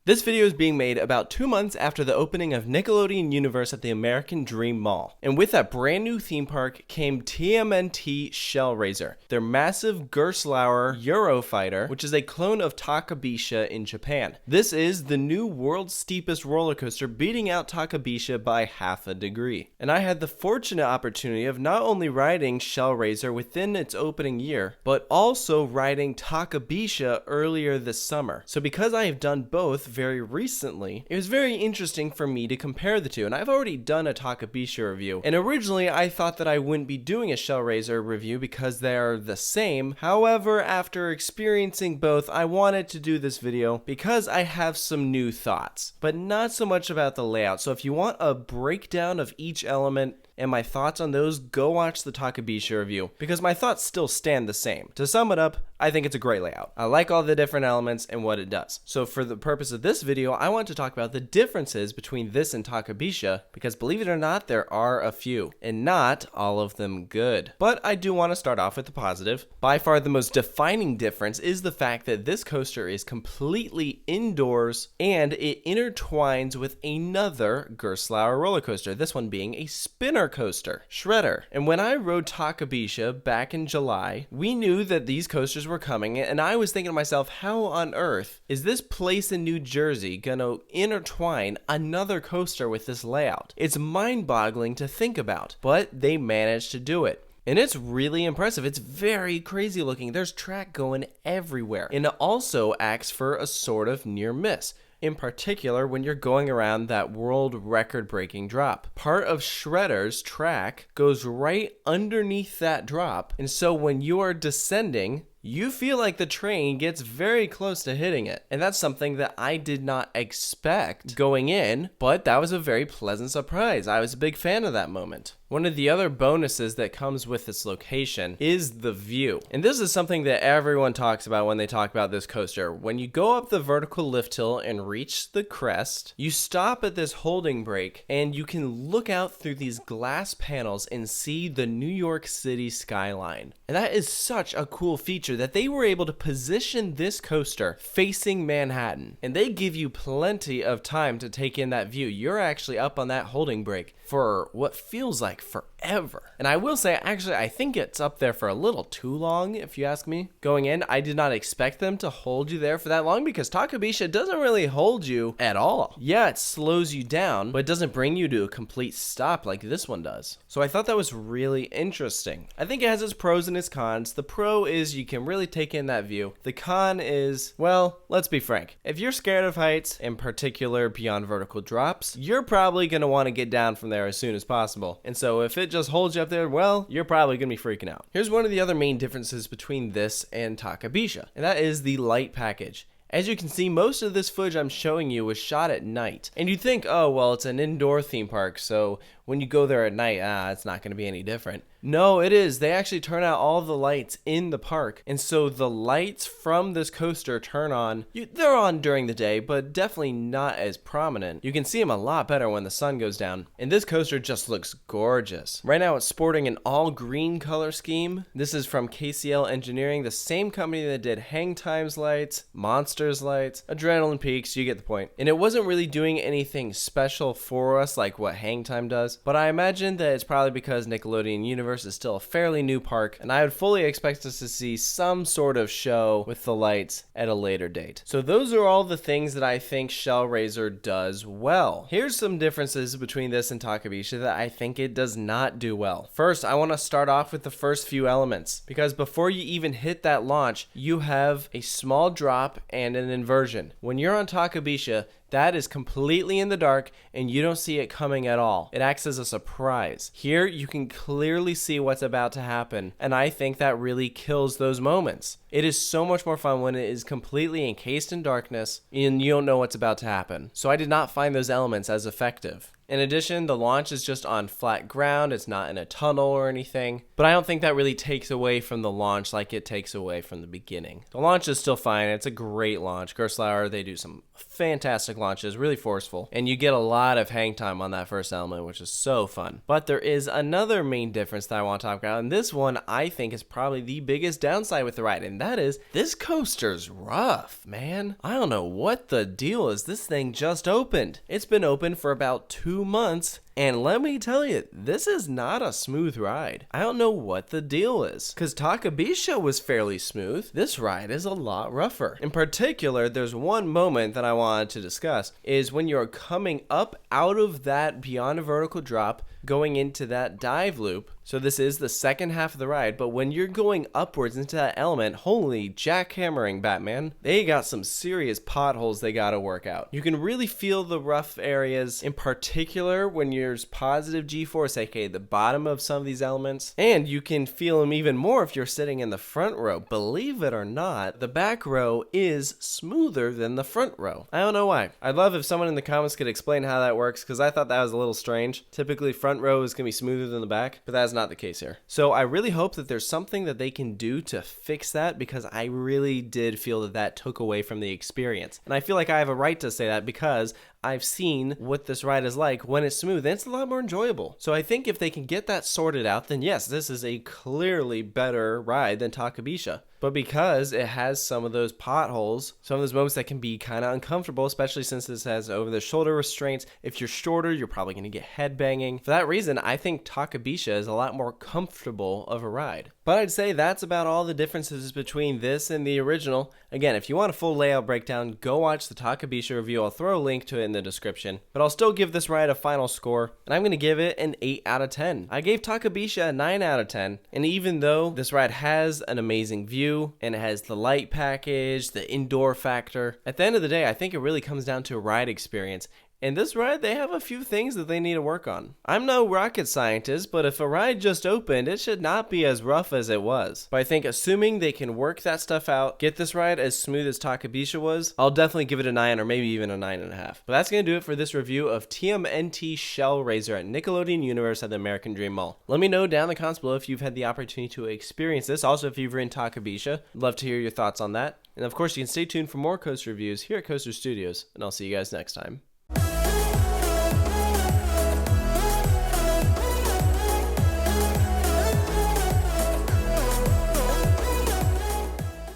This video is being made about 2 months after the opening of Nickelodeon Universe at the American Dream Mall. And with that brand new theme park came TMNT Shellraiser, their massive Gerstlauer Euro-Fighter, which is a clone of Takabisha in Japan. This is the new world's steepest roller coaster, beating out Takabisha by half a degree. And I had the fortunate opportunity of not only riding Shellraiser within its opening year, but also riding Takabisha earlier this summer. So because I have done both very recently, it was very interesting for me to compare the two. And I've already done a Takabisha review, and originally I thought that I wouldn't be doing a Shellraiser review because they are the same. However, after experiencing both, I wanted to do this video because I have some new thoughts, but not so much about the layout. So if you want a breakdown of each element and my thoughts on those, go watch the Takabisha review, because my thoughts still stand the same. To sum it up, I think it's a great layout. I like all the different elements and what it does. So for the purpose of this video, I want to talk about the differences between this and Takabisha, because believe it or not, there are a few, and not all of them good. But I do want to start off with the positive. By far the most defining difference is the fact that this coaster is completely indoors, and it intertwines with another Gerstlauer roller coaster, this one being a spinner coaster, Shredder. And when I rode Takabisha back in July, we knew that these coasters were coming, and I was thinking to myself, how on earth is this place in New Jersey gonna intertwine another coaster with this layout? It's mind-boggling to think about, but they managed to do it. And it's really impressive. It's very crazy looking. There's track going everywhere. And it also acts for a sort of near miss. In particular, when you're going around that world record breaking drop. Part of Shredder's track goes right underneath that drop. And so when you are descending, you feel like the train gets very close to hitting it. And that's something that I did not expect going in, but that was a very pleasant surprise. I was a big fan of that moment. One of the other bonuses that comes with this location is the view. And this is something that everyone talks about when they talk about this coaster. When you go up the vertical lift hill and reach the crest, you stop at this holding break and you can look out through these glass panels and see the New York City skyline. And that is such a cool feature that they were able to position this coaster facing Manhattan. And they give you plenty of time to take in that view. You're actually up on that holding break for what feels like forever. And I will say, actually, I think it's up there for a little too long, if you ask me. Going in, I did not expect them to hold you there for that long, because Takabisha doesn't really hold you at all. Yeah, it slows you down, but it doesn't bring you to a complete stop like this one does. So I thought that was really interesting. I think it has its pros and its cons. The pro is you can really take in that view. The con is, well, let's be frank. If you're scared of heights, in particular beyond vertical drops, you're probably going to want to get down from there as soon as possible. And so if it just holds you up there, well, you're probably gonna be freaking out. Here's one of the other main differences between this and Takabisha, and that is the light package. As you can see, most of this footage I'm showing you was shot at night. And you'd think, oh, well, it's an indoor theme park, so when you go there at night, it's not going to be any different. No, it is. They actually turn out all the lights in the park. And so the lights from this coaster turn on. They're on during the day, but definitely not as prominent. You can see them a lot better when the sun goes down. And this coaster just looks gorgeous. Right now it's sporting an all green color scheme. This is from KCL Engineering, the same company that did Hang Time's lights, Monsters lights, Adrenaline Peaks, you get the point. And it wasn't really doing anything special for us like what Hang Time does. But I imagine that it's probably because Nickelodeon Universe is still a fairly new park, and I would fully expect us to see some sort of show with the lights at a later date. So those are all the things that I think Shellraiser does well. Here's some differences between this and Takabisha that I think it does not do well. First, I want to start off with the first few elements, because before you even hit that launch, you have a small drop and an inversion. When you're on Takabisha, that is completely in the dark and you don't see it coming at all. It acts as a surprise. Here you can clearly see what's about to happen, and I think that really kills those moments. It is so much more fun when it is completely encased in darkness and you don't know what's about to happen. So I did not find those elements as effective. In addition, the launch is just on flat ground. It's not in a tunnel or anything. But I don't think that really takes away from the launch like it takes away from the beginning. The launch is still fine. It's a great launch. Gerstlauer, they do some fantastic launches, really forceful. And you get a lot of hang time on that first element, which is so fun. But there is another main difference that I want to talk about. And this one, I think, is probably the biggest downside with the ride. And that is, this coaster's rough, man. I don't know what the deal is. This thing just opened. It's been open for about 2 months. And let me tell you, this is not a smooth ride. I don't know what the deal is. Because Takabisha was fairly smooth. This ride is a lot rougher. In particular, there's one moment that I wanted to discuss, is when you're coming up out of that beyond a vertical drop, going into that dive loop. So this is the second half of the ride, but when you're going upwards into that element, holy jackhammering, Batman. They got some serious potholes they gotta work out. You can really feel the rough areas, in particular when there's positive G-force, aka the bottom of some of these elements. And you can feel them even more if you're sitting in the front row. Believe it or not, the back row is smoother than the front row. I don't know why. I'd love if someone in the comments could explain how that works, because I thought that was a little strange. Typically, front row is gonna be smoother than the back, but that's not the case here. So I really hope that there's something that they can do to fix that, because I really did feel that that took away from the experience. And I feel like I have a right to say that because I've seen what this ride is like when it's smooth, and it's a lot more enjoyable. So I think if they can get that sorted out, then yes, this is a clearly better ride than Takabisha. But because it has some of those potholes, some of those moments that can be kind of uncomfortable, especially since this has over-the-shoulder restraints. If you're shorter, you're probably going to get head banging. For that reason, I think Takabisha is a lot more comfortable of a ride. But I'd say that's about all the differences between this and the original. Again, if you want a full layout breakdown, go watch the Takabisha review. I'll throw a link to it in the description. But I'll still give this ride a final score, and I'm going to give it an 8 out of 10. I gave Takabisha a 9 out of 10, and even though this ride has an amazing view, and it has the light package, the indoor factor, at the end of the day, I think it really comes down to a ride experience. And this ride, they have a few things that they need to work on. I'm no rocket scientist, but if a ride just opened, it should not be as rough as it was. But I think assuming they can work that stuff out, get this ride as smooth as Takabisha was, I'll definitely give it a 9 or maybe even a 9.5. But that's going to do it for this review of TMNT Shellraiser at Nickelodeon Universe at the American Dream Mall. Let me know down in the comments below if you've had the opportunity to experience this. Also, if you've ridden Takabisha, I'd love to hear your thoughts on that. And of course, you can stay tuned for more coaster reviews here at Coaster Studios, and I'll see you guys next time.